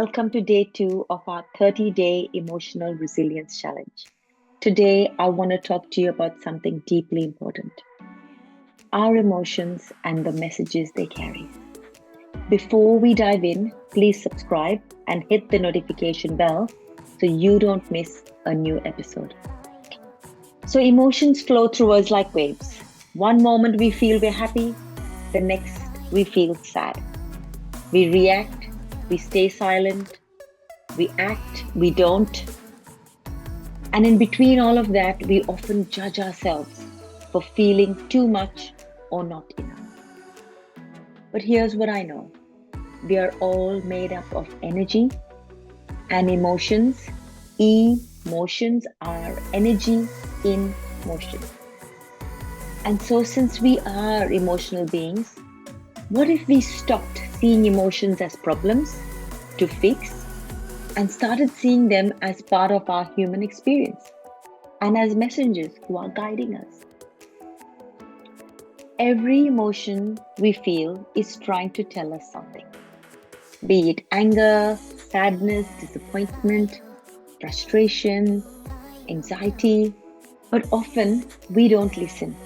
Welcome to day 2 of our 30-day emotional resilience challenge. Today, I want to talk to you about something deeply important: our emotions and the messages they carry. Before we dive in, please subscribe and hit the notification bell so you don't miss a new episode. So, emotions flow through us like waves. One moment we feel we're happy, the next we feel sad. We react, we stay silent, we act, we don't. And in between all of that, we often judge ourselves for feeling too much or not enough. But here's what I know: we are all made up of energy and emotions. Emotions are energy in motion. And so, since we are emotional beings, what if we stopped seeing emotions as problems to fix and started seeing them as part of our human experience and as messengers who are guiding us? Every emotion we feel is trying to tell us something, be it anger, sadness, disappointment, frustration, anxiety. But often we don't listen.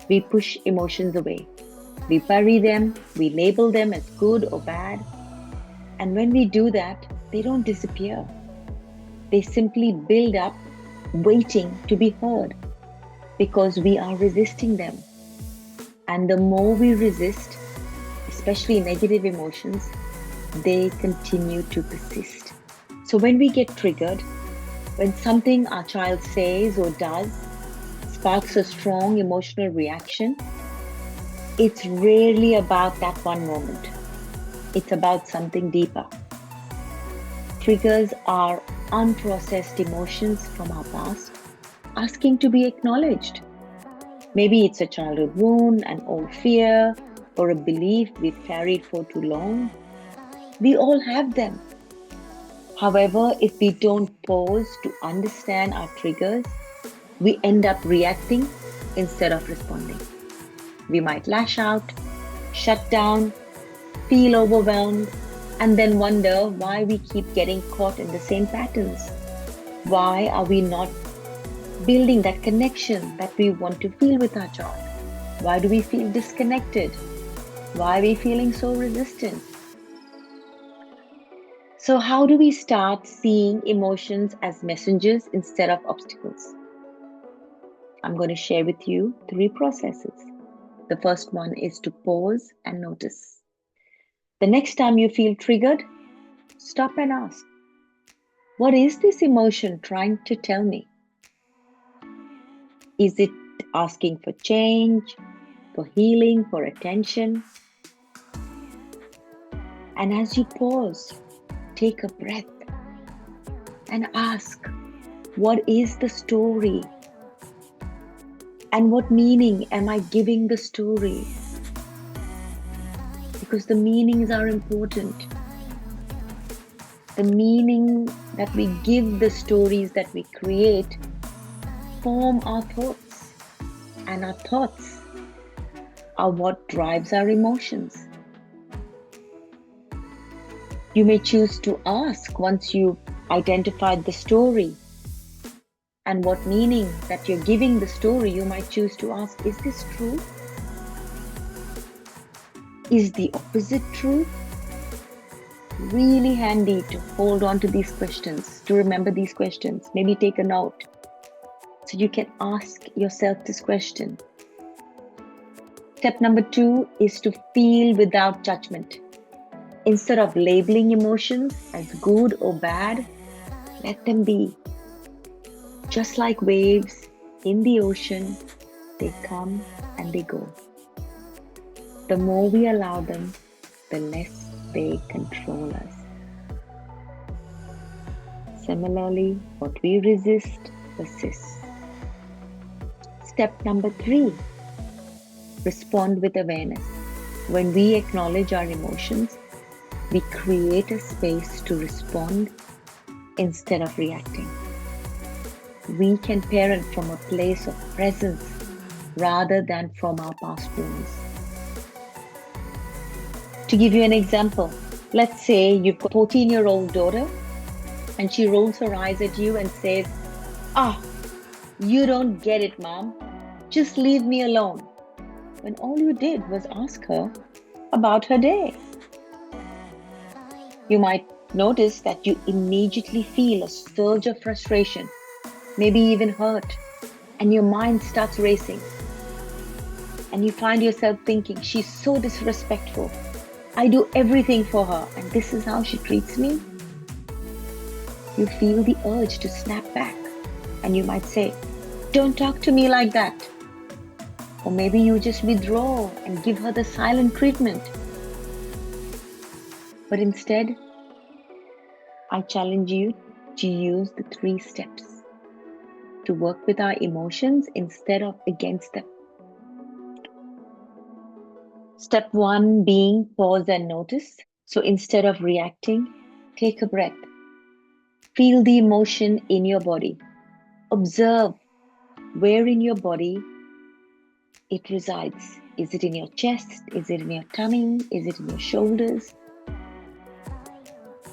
We push emotions away. We bury them, we label them as good or bad. And when we do that, they don't disappear. They simply build up, waiting to be heard, because we are resisting them. And the more we resist, especially negative emotions, they continue to persist. So when we get triggered, when something our child says or does sparks a strong emotional reaction, it's rarely about that one moment. It's about something deeper. Triggers are unprocessed emotions from our past asking to be acknowledged. Maybe it's a childhood wound, an old fear, or a belief we've carried for too long. We all have them. However, if we don't pause to understand our triggers, we end up reacting instead of responding. We might lash out, shut down, feel overwhelmed, and then wonder why we keep getting caught in the same patterns. Why are we not building that connection that we want to feel with our child? Why do we feel disconnected? Why are we feeling so resistant? So, how do we start seeing emotions as messengers instead of obstacles? I'm going to share with you 3 processes. The first one is to pause and notice. The next time you feel triggered, stop and ask, what is this emotion trying to tell me? Is it asking for change, for healing, for attention? And as you pause, take a breath and ask, what is the story? And what meaning am I giving the story? Because the meanings are important. The meaning that we give the stories that we create form our thoughts, and our thoughts are what drives our emotions. You may choose to ask, once you've identified the story and what meaning that you're giving the story, you might choose to ask, is this true? Is the opposite true? Really handy to hold on to these questions, to remember these questions. Maybe take a note so you can ask yourself this question. Step number 2 is to feel without judgment. Instead of labeling emotions as good or bad, let them be. Just like waves in the ocean, they come and they go. The more we allow them, the less they control us. Similarly, what we resist persists. Step number 3, respond with awareness. When we acknowledge our emotions, we create a space to respond instead of reacting. We can parent from a place of presence rather than from our past wounds. To give you an example, Let's say you've got a 14-year-old daughter and she rolls her eyes at you and says, "Ah, you don't get it, mom. Just leave me alone." When all you did was ask her about her day. You might notice that you immediately feel a surge of frustration, maybe even hurt, and your mind starts racing. And you find yourself thinking, "She's so disrespectful. I do everything for her, and this is how she treats me." You feel the urge to snap back, and you might say, "Don't talk to me like that." Or maybe you just withdraw and give her the silent treatment. But instead, I challenge you to use the 3 steps to work with our emotions instead of against them. Step 1 being pause and notice. So instead of reacting, take a breath. Feel the emotion in your body. Observe where in your body it resides. Is it in your chest? Is it in your tummy? Is it in your shoulders?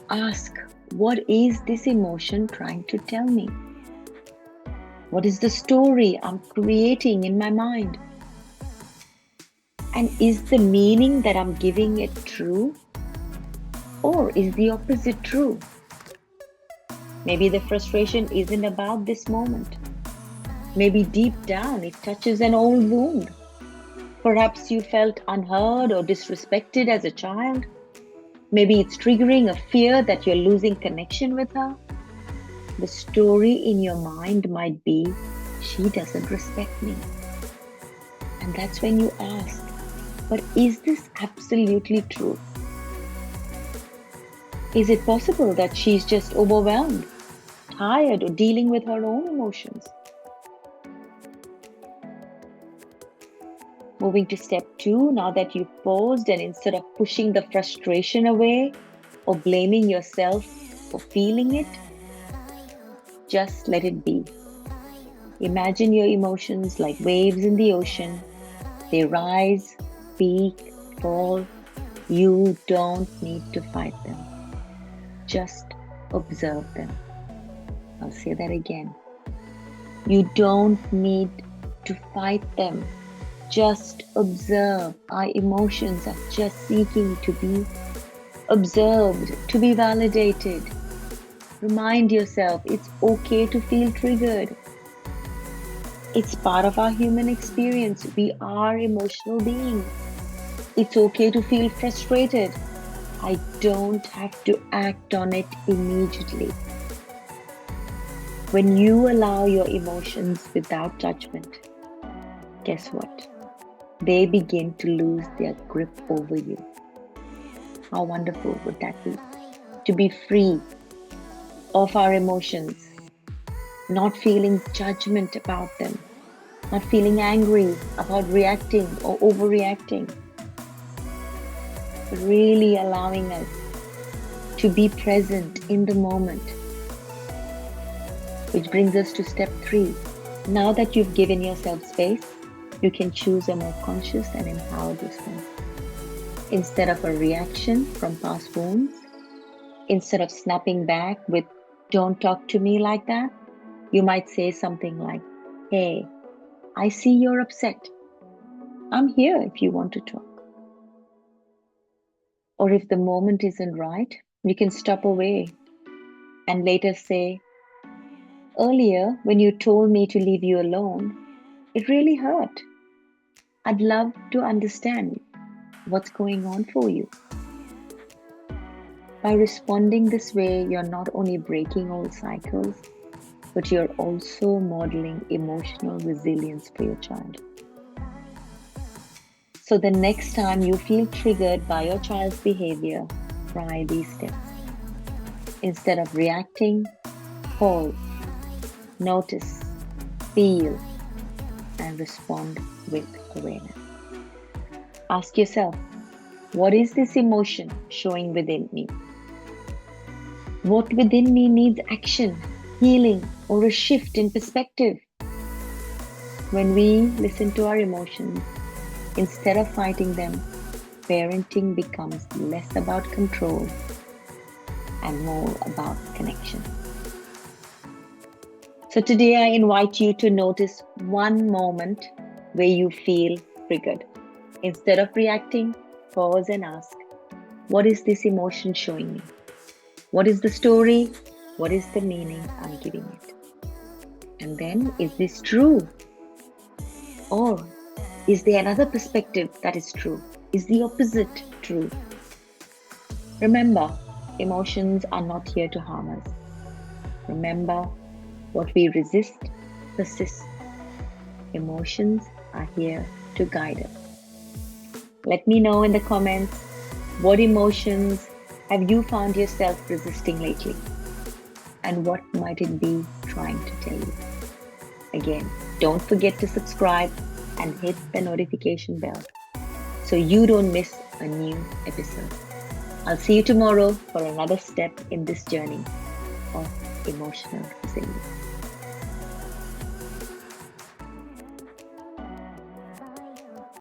Ask, what is this emotion trying to tell me? What is the story I'm creating in my mind? And is the meaning that I'm giving it true? Or is the opposite true? Maybe the frustration isn't about this moment. Maybe deep down it touches an old wound. Perhaps you felt unheard or disrespected as a child. Maybe it's triggering a fear that you're losing connection with her. The story in your mind might be, "She doesn't respect me." And that's when you ask, but is this absolutely true? Is it possible that she's just overwhelmed, tired, or dealing with her own emotions? Moving to step 2, now that you've paused, and instead of pushing the frustration away or blaming yourself for feeling it, just let it be. Imagine your emotions like waves in the ocean. They rise, peak, fall. You don't need to fight them. Just observe them. I'll say that again. You don't need to fight them. Just observe. Our emotions are just seeking to be observed, to be validated. Remind yourself it's okay to feel triggered. It's part of our human experience. We are emotional beings. It's okay to feel frustrated. I don't have to act on it immediately. When you allow your emotions without judgment, guess what? They begin to lose their grip over you. How wonderful would that be? To be free of our emotions, not feeling judgment about them, not feeling angry about reacting or overreacting, but really allowing us to be present in the moment. Which brings us to step 3. Now that you've given yourself space, you can choose a more conscious and empowered response. Instead of a reaction from past wounds, instead of snapping back with, "Don't talk to me like that," you might say something like, "Hey, I see you're upset. I'm here if you want to talk." Or if the moment isn't right, you can step away and later say, "Earlier, when you told me to leave you alone, it really hurt. I'd love to understand what's going on for you." By responding this way, you're not only breaking old cycles, but you're also modeling emotional resilience for your child. So the next time you feel triggered by your child's behavior, try these steps. Instead of reacting, pause, notice, feel, and respond with awareness. Ask yourself, what is this emotion showing within me? What within me needs action, healing, or a shift in perspective? When we listen to our emotions, instead of fighting them, parenting becomes less about control and more about connection. So today I invite you to notice one moment where you feel triggered. Instead of reacting, pause and ask, what is this emotion showing me? What is the story? What is the meaning I'm giving it? And then, is this true? Or is there another perspective that is true? Is the opposite true? Remember, emotions are not here to harm us. Remember, what we resist persists. Emotions are here to guide us. Let me know in the comments, what emotions have you found yourself resisting lately? And what might it be trying to tell you? Again, don't forget to subscribe and hit the notification bell so you don't miss a new episode. I'll see you tomorrow for another step in this journey of emotional resilience.